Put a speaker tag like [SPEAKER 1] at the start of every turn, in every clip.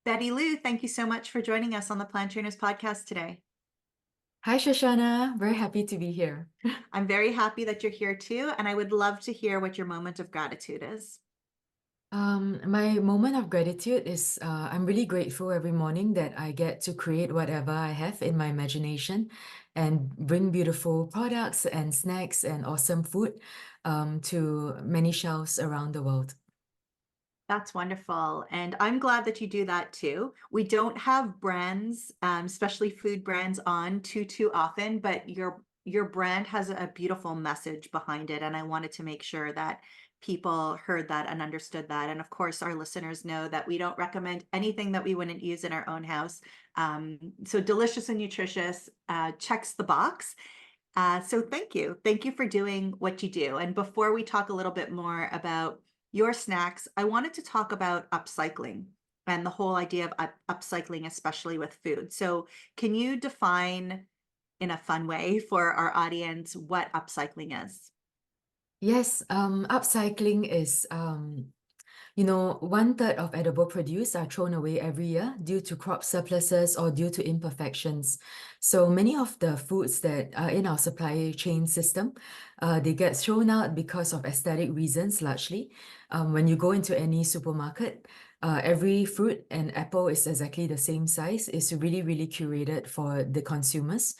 [SPEAKER 1] Betty Lou, thank you so much for joining us on the Plant Trainers podcast today.
[SPEAKER 2] Hi, Shoshana. Very happy to be here.
[SPEAKER 1] I'm very happy that you're here too, and I would love to hear what your moment of gratitude is.
[SPEAKER 2] My moment of gratitude is I'm really grateful every morning that I get to create whatever I have in my imagination and bring beautiful products and snacks and awesome food to many shelves around the world.
[SPEAKER 1] That's wonderful. And I'm glad that you do that too. We don't have brands, especially food brands on too often, but your brand has a beautiful message behind it. And I wanted to make sure that people heard that and understood that. And of course, our listeners know that we don't recommend anything that we wouldn't use in our own house. So delicious and nutritious checks the box. So thank you. Thank you for doing what you do. And before we talk a little bit more about your snacks, I wanted to talk about upcycling and the whole idea of upcycling, especially with food. So can you define in a fun way for our audience what upcycling is?
[SPEAKER 2] Yes, upcycling is, one third of edible produce are thrown away every year due to crop surpluses or due to imperfections. So many of the foods that are in our supply chain system, they get thrown out because of aesthetic reasons largely. When you go into any supermarket, every fruit and apple is exactly the same size. It's really, really curated for the consumers.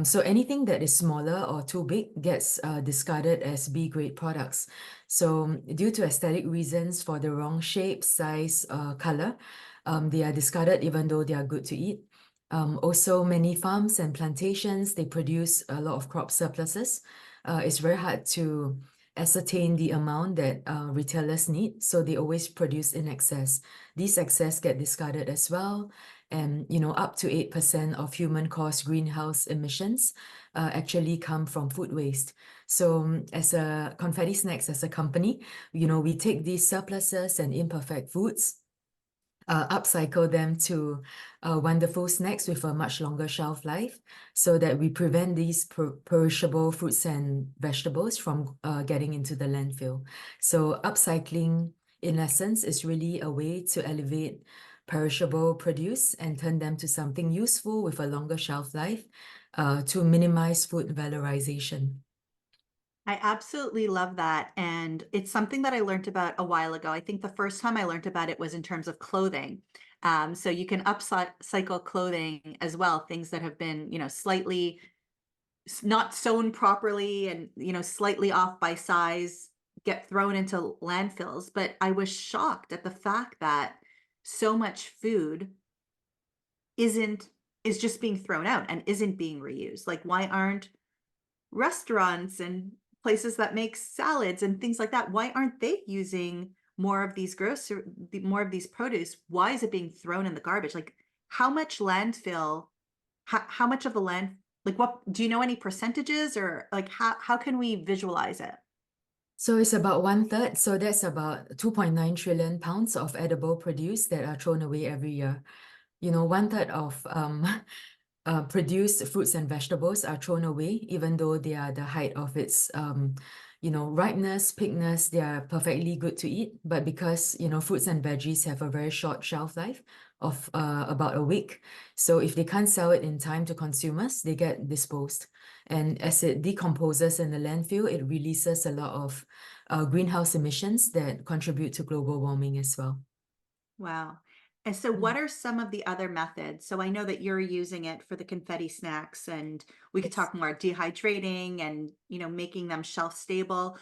[SPEAKER 2] So anything that is smaller or too big gets discarded as B-grade products. So due to aesthetic reasons for the wrong shape, size, color, they are discarded even though they are good to eat. Also, many farms and plantations, they produce a lot of crop surpluses. It's very hard to ascertain the amount that retailers need, so they always produce in excess. These excess get discarded as well. And, up to 8% of human-caused greenhouse emissions actually come from food waste. So as a Confetti Snacks, as a company, we take these surpluses and imperfect foods, upcycle them to wonderful snacks with a much longer shelf life so that we prevent these perishable fruits and vegetables from getting into the landfill. So upcycling, in essence, is really a way to alleviate perishable produce and turn them to something useful with a longer shelf life to minimize food valorization.
[SPEAKER 1] I absolutely love that. And it's something that I learned about a while ago. I think the first time I learned about it was in terms of clothing. So you can upcycle clothing as well, things that have been, slightly not sewn properly and, slightly off by size get thrown into landfills. But I was shocked at the fact that so much food isn't is just being thrown out and isn't being reused. Like, why aren't restaurants and places that make salads and things like that, why aren't they using more of these more of these produce? Why is it being thrown in the garbage? Like, how much landfill, how much of the land, like, what, do you know any percentages, or like how can we visualize it?
[SPEAKER 2] So it's about one third. So that's about 2.9 trillion pounds of edible produce that are thrown away every year. One third of produced fruits and vegetables are thrown away, even though they are the height of its, ripeness, pickness, they are perfectly good to eat. But because, fruits and veggies have a very short shelf life of about a week. So if they can't sell it in time to consumers, they get disposed. And as it decomposes in the landfill, it releases a lot of greenhouse emissions that contribute to global warming as well.
[SPEAKER 1] Wow. And so
[SPEAKER 2] Mm.
[SPEAKER 1] what are some of the other methods? So I know that you're using it for the confetti snacks, and we could
[SPEAKER 2] Yes.
[SPEAKER 1] talk more dehydrating and, making them shelf stable.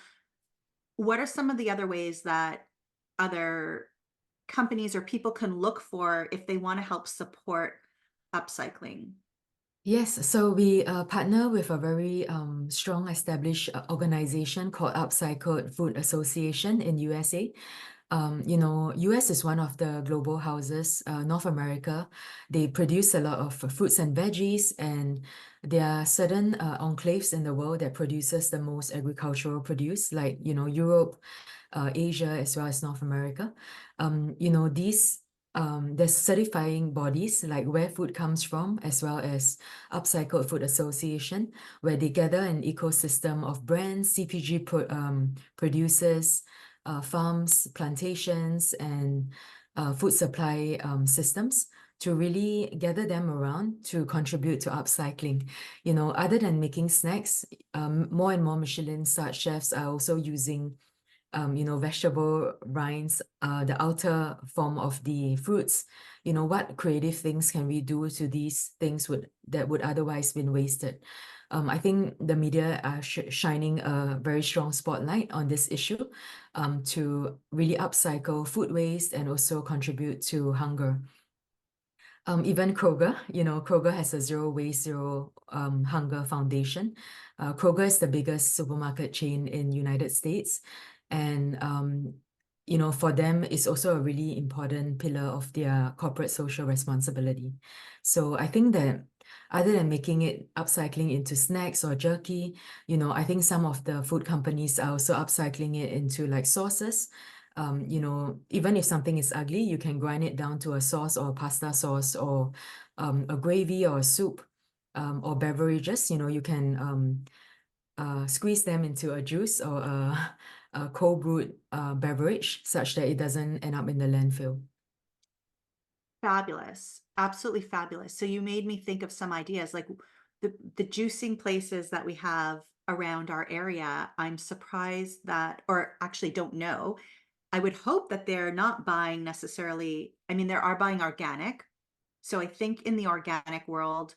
[SPEAKER 1] What are some of the other ways that other companies or people can look for if they want to help support upcycling?
[SPEAKER 2] Yes, so we partner with a very strong established organization called Upcycled Food Association in USA. US is one of the global houses, North America. They produce a lot of fruits and veggies, and there are certain enclaves in the world that produces the most agricultural produce, like, Europe, Asia, as well as North America. These there's certifying bodies like Where Food Comes From, as well as Upcycled Food Association, where they gather an ecosystem of brands, CPG producers, farms, plantations, and food supply systems to really gather them around to contribute to upcycling. You know, other than making snacks, more and more Michelin-starred chefs are also using you know, vegetable rinds, the outer form of the fruits. You know, what creative things can we do to these things that would otherwise been wasted? I think the media are shining a very strong spotlight on this issue to really upcycle food waste and also contribute to hunger. Even Kroger, you know, Kroger has a Zero Waste, Zero Hunger Foundation. Kroger is the biggest supermarket chain in United States. And, you know, for them, it's also a really important pillar of their corporate social responsibility. So I think that other than making it upcycling into snacks or jerky, you know, I think some of the food companies are also upcycling it into like sauces. You know, even if something is ugly, you can grind it down to a sauce or a pasta sauce or a gravy or a soup or beverages. You know, you can squeeze them into a juice or a cold brewed beverage such that it doesn't end up in the landfill.
[SPEAKER 1] Fabulous. Absolutely fabulous. So you made me think of some ideas like the juicing places that we have around our area. I'm surprised that, or actually don't know. I would hope that they're not buying necessarily, I mean, they are buying organic. So I think in the organic world,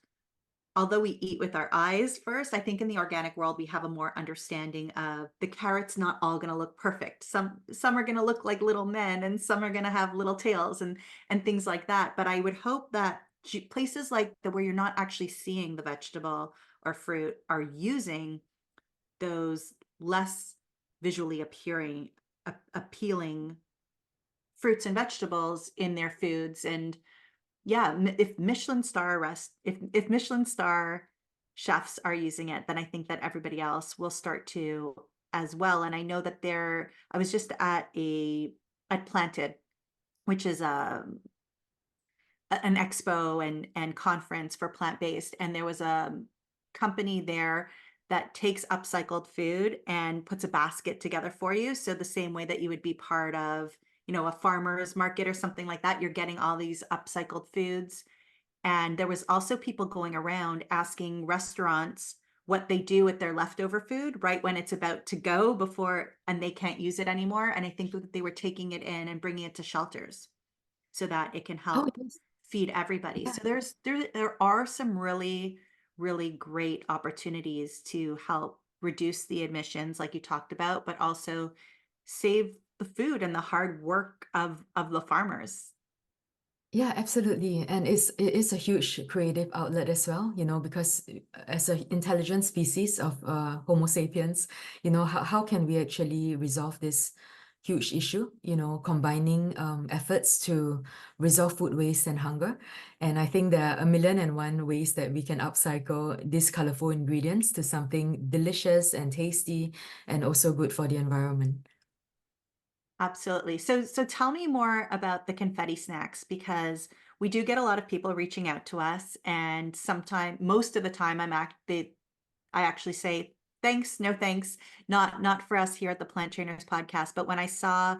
[SPEAKER 1] although we eat with our eyes first, I think in the organic world we have a more understanding of the carrots not all going to look perfect. Some are going to look like little men and some are going to have little tails and things like that. But I would hope that places like the where you're not actually seeing the vegetable or fruit are using those less visually appealing fruits and vegetables in their foods. And yeah, if if Michelin star chefs are using it, then I think that everybody else will start to as well. And I know that I was just at Planted, which is an expo and conference for plant-based, and there was a company there that takes upcycled food and puts a basket together for you. So the same way that you would be part of, you know, a farmer's market or something like that, you're getting all these upcycled foods. And there was also people going around asking restaurants what they do with their leftover food right when it's about to go before and they can't use it anymore. And I think that they were taking it in and bringing it to shelters so that it can
[SPEAKER 2] Oh,
[SPEAKER 1] help
[SPEAKER 2] yes.
[SPEAKER 1] feed everybody.
[SPEAKER 2] Yeah.
[SPEAKER 1] So there are some really great opportunities to help reduce the emissions like you talked about, but also save the food and the hard work of the farmers.
[SPEAKER 2] Yeah, absolutely. And it is a huge creative outlet as well, you know, because as an intelligent species of Homo sapiens, you know, how can we actually resolve this huge issue, you know, combining efforts to resolve food waste and hunger. And I think there are a million and one ways that we can upcycle these colorful ingredients to something delicious and tasty and also good for the environment.
[SPEAKER 1] Absolutely. So tell me more about the confetti snacks because we do get a lot of people reaching out to us, and most of the time, I actually say thanks, no thanks, not for us here at the Plant Trainers podcast. But when I saw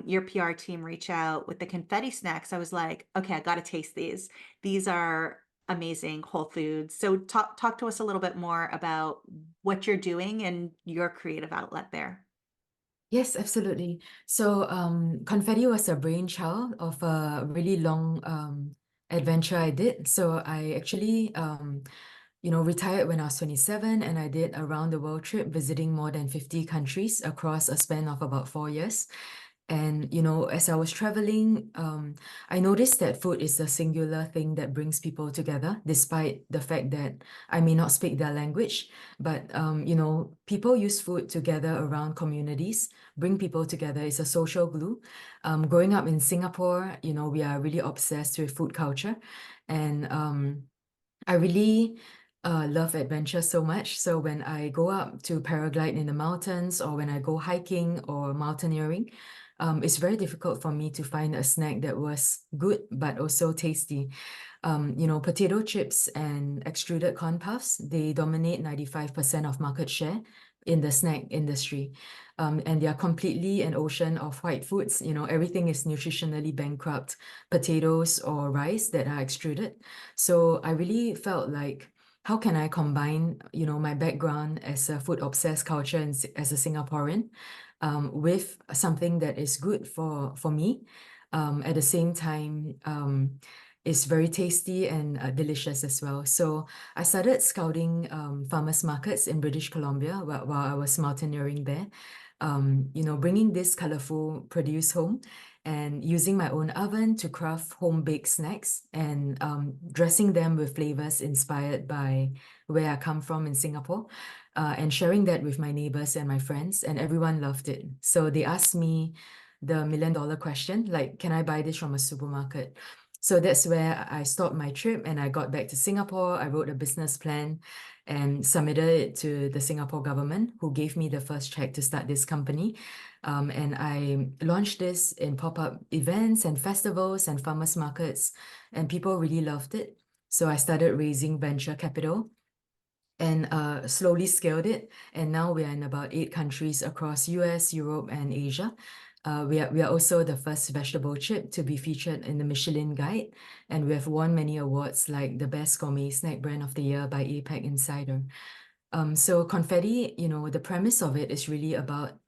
[SPEAKER 1] your PR team reach out with the confetti snacks, I was like, okay, I got to taste these. These are amazing whole foods. So talk to us a little bit more about what you're doing and your creative outlet there.
[SPEAKER 2] Yes, absolutely. So, Confetti was a brainchild of a really long adventure I did. So I actually, you know, retired when I was 27 and I did a round the world trip visiting more than 50 countries across a span of about 4 years. And, you know, as I was traveling, I noticed that food is a singular thing that brings people together, despite the fact that I may not speak their language. But, you know, people use food to gather around communities, bring people together. It's a social glue. Growing up in Singapore, you know, we are really obsessed with food culture. And I really love adventure so much. So when I go up to paraglide in the mountains or when I go hiking or mountaineering, it's very difficult for me to find a snack that was good but also tasty. You know, potato chips and extruded corn puffs, they dominate 95% of market share in the snack industry. And they are completely an ocean of white foods. Everything is nutritionally bankrupt, potatoes or rice that are extruded. So I really felt like, how can I combine, my background as a food obsessed culture and as a Singaporean, with something that is good for me, at the same time, is very tasty and delicious as well. So I started scouting farmers markets in British Columbia while I was mountaineering there. Bringing this colorful produce home and using my own oven to craft home-baked snacks and dressing them with flavors inspired by where I come from in Singapore, and sharing that with my neighbors and my friends, and everyone loved it. So they asked me the million-dollar question, like, can I buy this from a supermarket? So that's where I stopped my trip and I got back to Singapore. I wrote a business plan and submitted it to the Singapore government, who gave me the first check to start this company. And I launched this in pop-up events and festivals and farmers markets, and people really loved it. So I started raising venture capital and slowly scaled it. And now we are in about 8 countries across US, Europe, and Asia. We are also the first vegetable chip to be featured in the Michelin Guide, and we have won many awards like the Best Gourmet Snack Brand of the Year by APAC Insider. So Confetti, the premise of it is really about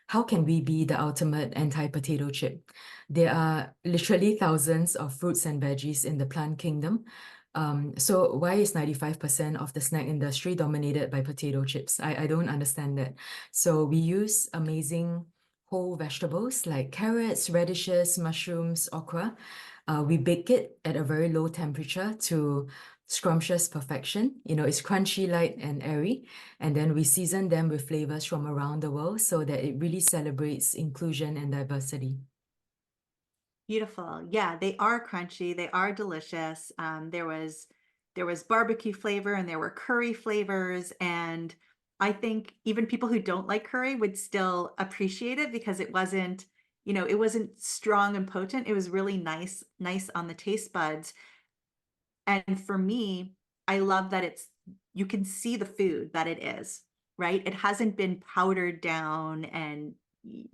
[SPEAKER 2] how can we be the ultimate anti-potato chip? There are literally thousands of fruits and veggies in the plant kingdom. So why is 95% of the snack industry dominated by potato chips? I don't understand that. So we use amazing whole vegetables like carrots, radishes, mushrooms, okra. We bake it at a very low temperature to scrumptious perfection. It's crunchy, light, and airy. And then we season them with flavors from around the world so that it really celebrates inclusion and diversity.
[SPEAKER 1] Beautiful. Yeah, they are crunchy. They are delicious. There was barbecue flavor and there were curry flavors, and I think even people who don't like curry would still appreciate it because it wasn't strong and potent. It was really nice on the taste buds. And for me, I love that you can see the food that it is, right? It hasn't been powdered down and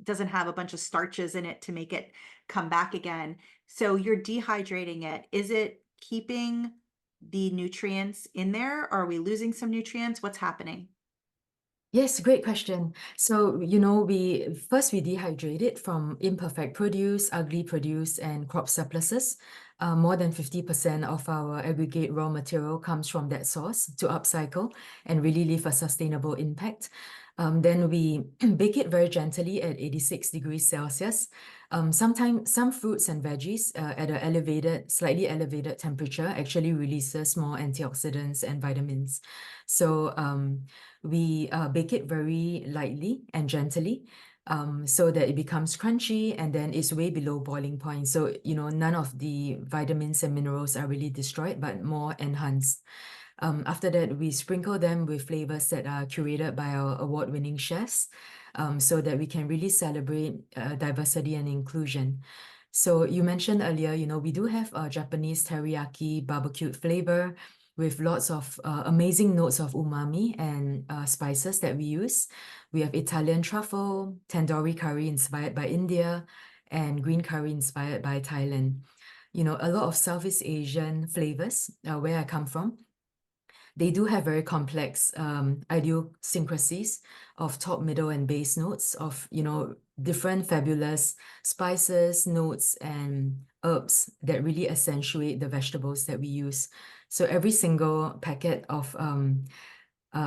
[SPEAKER 1] doesn't have a bunch of starches in it to make it come back again. So you're dehydrating it. Is it keeping the nutrients in there? Or are we losing some nutrients? What's happening?
[SPEAKER 2] Yes, great question. So, we first we dehydrate it from imperfect produce, ugly produce, and crop surpluses. More than 50% of our aggregate raw material comes from that source to upcycle and really leave a sustainable impact. Then we bake it very gently at 86 degrees Celsius. Sometimes some fruits and veggies at a slightly elevated temperature actually releases more antioxidants and vitamins. So we bake it very lightly and gently, so that it becomes crunchy and then it's way below boiling point. So, none of the vitamins and minerals are really destroyed, but more enhanced. After that, we sprinkle them with flavors that are curated by our award-winning chefs, so that we can really celebrate diversity and inclusion. So you mentioned earlier, we do have a Japanese teriyaki barbecued flavor with lots of amazing notes of umami and spices that we use. We have Italian truffle, tandoori curry inspired by India, and green curry inspired by Thailand. A lot of Southeast Asian flavors, where I come from, they do have very complex idiosyncrasies of top, middle, and base notes of, different fabulous spices, notes, and herbs that really accentuate the vegetables that we use. So every single packet of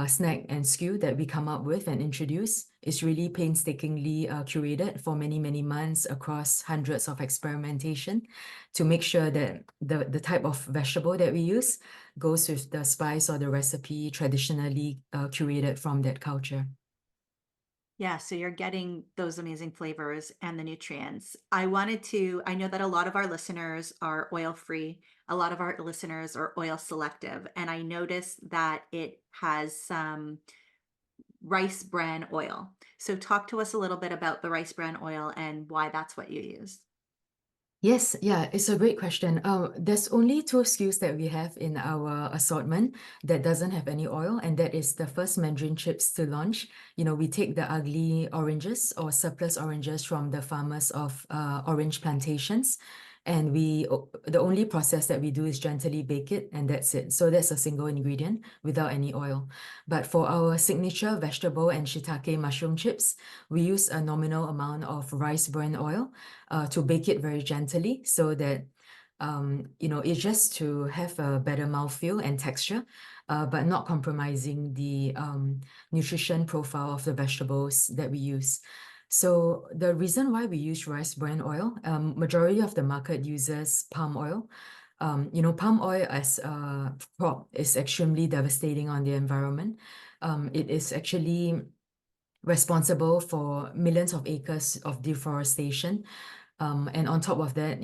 [SPEAKER 2] snack and SKU that we come up with and introduce is really painstakingly curated for many, many months across hundreds of experimentation to make sure that the type of vegetable that we use goes with the spice or the recipe traditionally curated from that culture.
[SPEAKER 1] Yeah, so you're getting those amazing flavors and the nutrients. I know that a lot of our listeners are oil free, a lot of our listeners are oil selective, and I noticed that it has some rice bran oil. So talk to us a little bit about the rice bran oil and why that's what you use.
[SPEAKER 2] Yes, yeah, it's a great question. There's only two SKUs that we have in our assortment that doesn't have any oil, and that is the first Mandarin chips to launch. We take the ugly oranges or surplus oranges from the farmers of orange plantations, and the only process that we do is gently bake it, and that's it. So that's a single ingredient without any oil. But for our signature vegetable and shiitake mushroom chips, we use a nominal amount of rice bran oil to bake it very gently so that it's just to have a better mouthfeel and texture, but not compromising the nutrition profile of the vegetables that we use. So the reason why we use rice bran oil, majority of the market uses palm oil. Palm oil as a crop is extremely devastating on the environment. It is actually responsible for millions of acres of deforestation. And on top of that,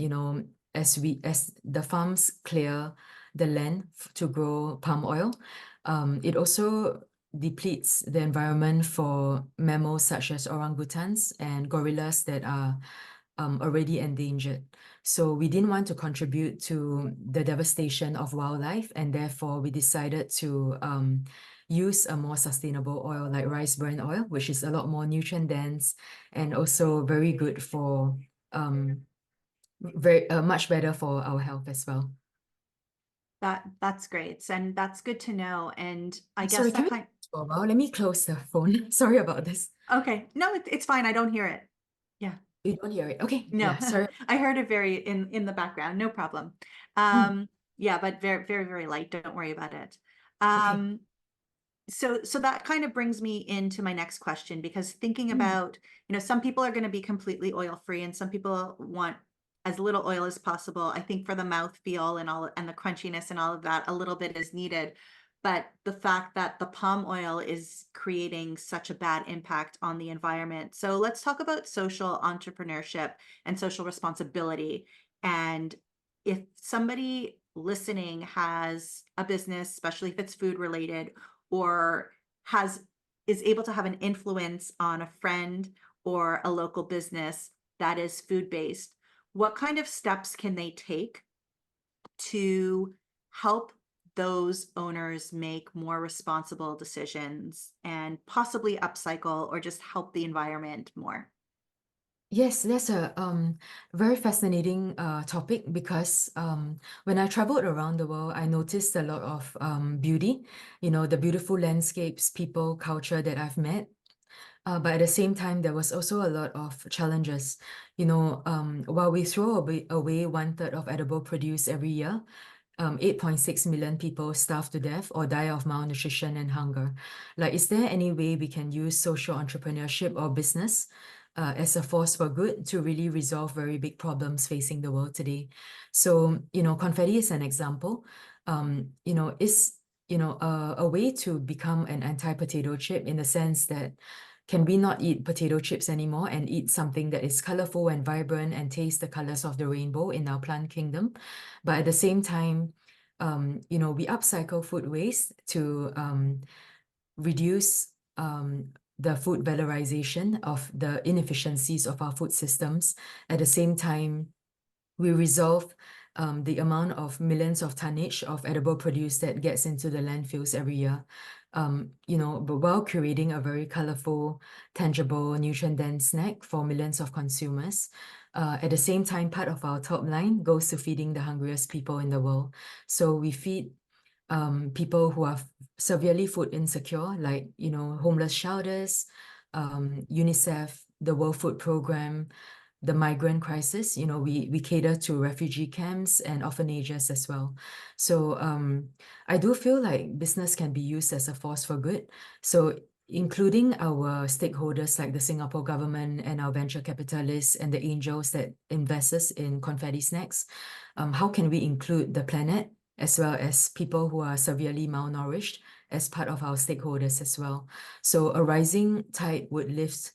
[SPEAKER 2] as the farms clear the land to grow palm oil, it also depletes the environment for mammals such as orangutans and gorillas that are already endangered. So we didn't want to contribute to the devastation of wildlife, and therefore we decided to use a more sustainable oil like rice bran oil, which is a lot more nutrient dense and also very good for very much better for our health as well.
[SPEAKER 1] That's great. And that's good to know. And I guess
[SPEAKER 2] Sorry, can
[SPEAKER 1] that
[SPEAKER 2] we
[SPEAKER 1] kind
[SPEAKER 2] for a while? Let me close the phone. Sorry about this.
[SPEAKER 1] okay. No, it's fine. I don't hear it. Yeah.
[SPEAKER 2] You don't hear it. Okay.
[SPEAKER 1] No,
[SPEAKER 2] Yeah, sorry.
[SPEAKER 1] I heard it very in the background. No problem.
[SPEAKER 2] Mm,
[SPEAKER 1] Yeah, but very, very, very light. Don't worry about it.
[SPEAKER 2] okay.
[SPEAKER 1] Um, so that kind of brings me into my next question, because thinking
[SPEAKER 2] Mm,
[SPEAKER 1] about, some people are going to be completely oil free and some people want as little oil as possible. I think for the mouth feel and all and the crunchiness and all of that, a little bit is needed. But the fact that the palm oil is creating such a bad impact on the environment. So let's talk about social entrepreneurship and social responsibility. And if somebody listening has a business, especially if it's food related, or has is able to have an influence on a friend or a local business that is food based, what kind of steps can they take to help those owners make more responsible decisions and possibly upcycle or just help the environment more?
[SPEAKER 2] yes, that's a very fascinating topic because when I traveled around the world, I noticed a lot of beauty, the beautiful landscapes, people, culture that I've met. But at the same time, there was also a lot of challenges. While we throw away one third of edible produce every year, 8.6 million people starve to death or die of malnutrition and hunger. Like, is there any way we can use social entrepreneurship or business as a force for good to really resolve very big problems facing the world today? So, confetti is an example. Is a way to become an anti-potato chip in the sense that can we not eat potato chips anymore and eat something that is colorful and vibrant and taste the colors of the rainbow in our plant kingdom? But at the same time, we upcycle food waste to reduce the food valorization of the inefficiencies of our food systems. At the same time, we resolve the amount of millions of tonnage of edible produce that gets into the landfills every year. But while creating a very colorful, tangible, nutrient-dense snack for millions of consumers, at the same time, part of our top line goes to feeding the hungriest people in the world. So we feed people who are severely food insecure, like, homeless shelters, UNICEF, the World Food Program, the migrant crisis. We cater to refugee camps and orphanages as well. So I do feel like business can be used as a force for good. So including our stakeholders like the Singapore government and our venture capitalists and the angels that invest us in Confetti Snacks, how can we include the planet as well as people who are severely malnourished as part of our stakeholders as well? So a rising tide would lift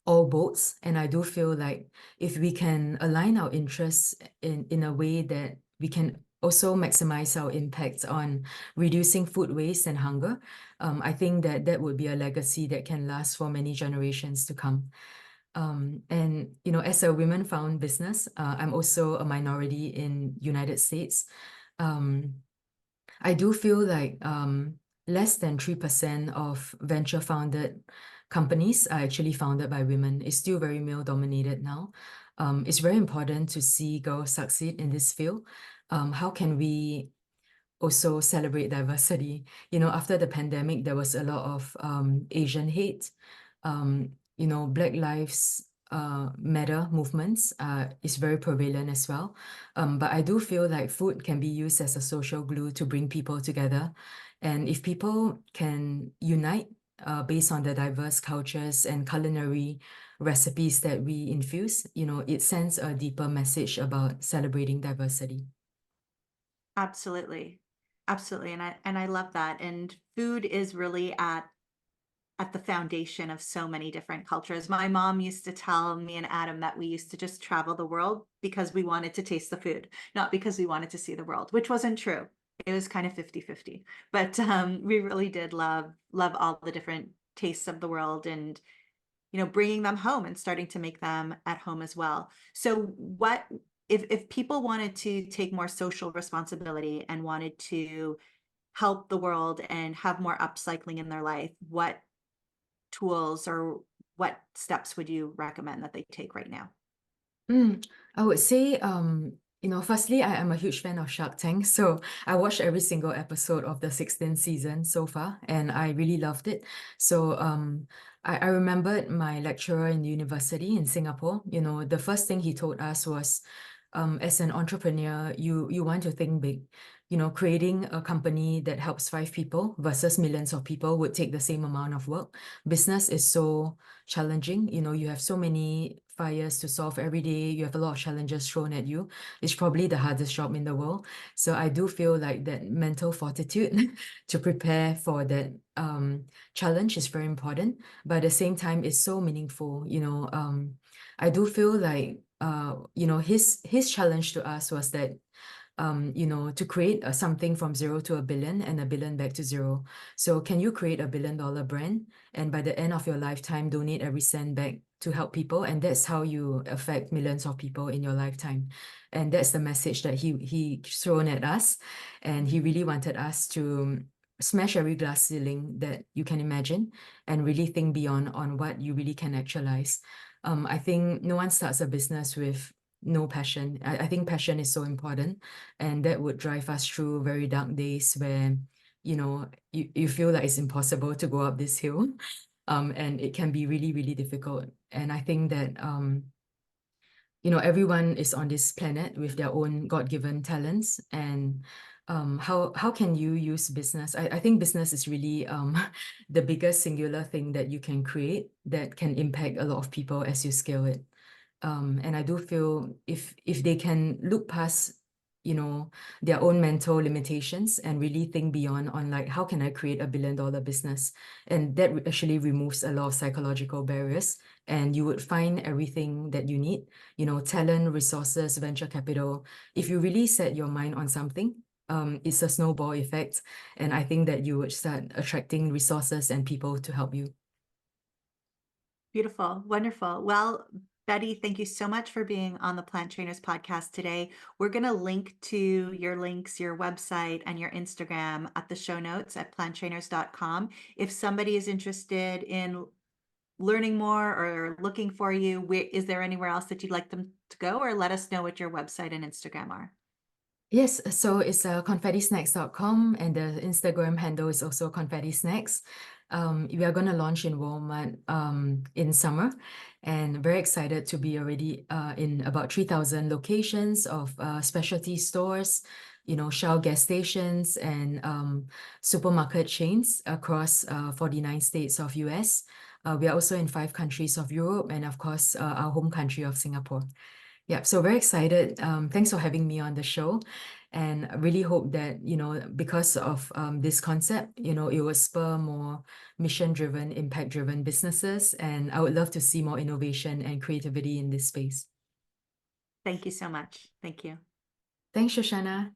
[SPEAKER 2] all boats. And I do feel like if we can align our interests in a way that we can also maximize our impact on reducing food waste and hunger, I think that would be a legacy that can last for many generations to come. And as a women-found business, I'm also a minority in United States. I do feel like less than 3% of venture-founded companies are actually founded by women. It's still very male-dominated now. It's very important to see girls succeed in this field. How can we also celebrate diversity? After the pandemic, there was a lot of Asian hate. Black Lives Matter movements is very prevalent as well. But I do feel like food can be used as a social glue to bring people together. And if people can unite based on the diverse cultures and culinary recipes that we infuse, it sends a deeper message about celebrating diversity.
[SPEAKER 1] Absolutely. Absolutely. And I love that. And food is really at the foundation of so many different cultures. My mom used to tell me and Adam that we used to just travel the world because we wanted to taste the food, not because we wanted to see the world, which wasn't true. It was kind of 50-50. But we really did love all the different tastes of the world, and bringing them home and starting to make them at home as well. So what if people wanted to take more social responsibility and wanted to help the world and have more upcycling in their life, what tools or what steps would you recommend that they take right now?
[SPEAKER 2] I would say, firstly, I am a huge fan of Shark Tank. So I watched every single episode of the 16th season so far, and I really loved it. So I remembered my lecturer in university in Singapore. The first thing he told us was, as an entrepreneur, you want to think big. Creating a company that helps 5 people versus millions of people would take the same amount of work. Business is so challenging. You have so many fires to solve every day. You have a lot of challenges thrown at you. It's probably the hardest job in the world. So I do feel like that mental fortitude to prepare for that challenge is very important. But at the same time, it's so meaningful. I do feel like his challenge to us was that to create something from 0 to 1 billion and 1 billion back to 0. So can you create $1 billion brand and by the end of your lifetime, donate every cent back to help people? And that's how you affect millions of people in your lifetime. And that's the message that he thrown at us. And he really wanted us to smash every glass ceiling that you can imagine and really think beyond on what you really can actualize. I think no one starts a business with no passion. I think passion is so important, and that would drive us through very dark days where you feel like it's impossible to go up this hill. And it can be really, really difficult. And I think that everyone is on this planet with their own God-given talents. And how can you use business? I think business is really the biggest singular thing that you can create that can impact a lot of people as you scale it. And I do feel if they can look past their own mental limitations and really think beyond on like, how can I create $1 billion business? And that actually removes a lot of psychological barriers, and you would find everything that you need, talent, resources, venture capital. If you really set your mind on something, it's a snowball effect. And I think that you would start attracting resources and people to help you.
[SPEAKER 1] Beautiful. Wonderful. Well, Betty, thank you so much for being on the Plant Trainers podcast today. We're going to link to your links, your website, and your Instagram at the show notes at planttrainers.com. If somebody is interested in learning more or looking for you, is there anywhere else that you'd like them to go, or let us know what your website and Instagram are?
[SPEAKER 2] Yes, so it's confettisnacks.com, and the Instagram handle is also confetti snacks. We are going to launch in Walmart in summer, and very excited to be already in about 3,000 locations of specialty stores, Shell gas stations and supermarket chains across 49 states of US. We are also in 5 countries of Europe, and of course, our home country of Singapore. Yeah, so very excited. Thanks for having me on the show. And I really hope that, because of this concept, it will spur more mission-driven, impact-driven businesses. And I would love to see more innovation and creativity in this space.
[SPEAKER 1] Thank you so much. Thank you.
[SPEAKER 2] Thanks, Shoshana.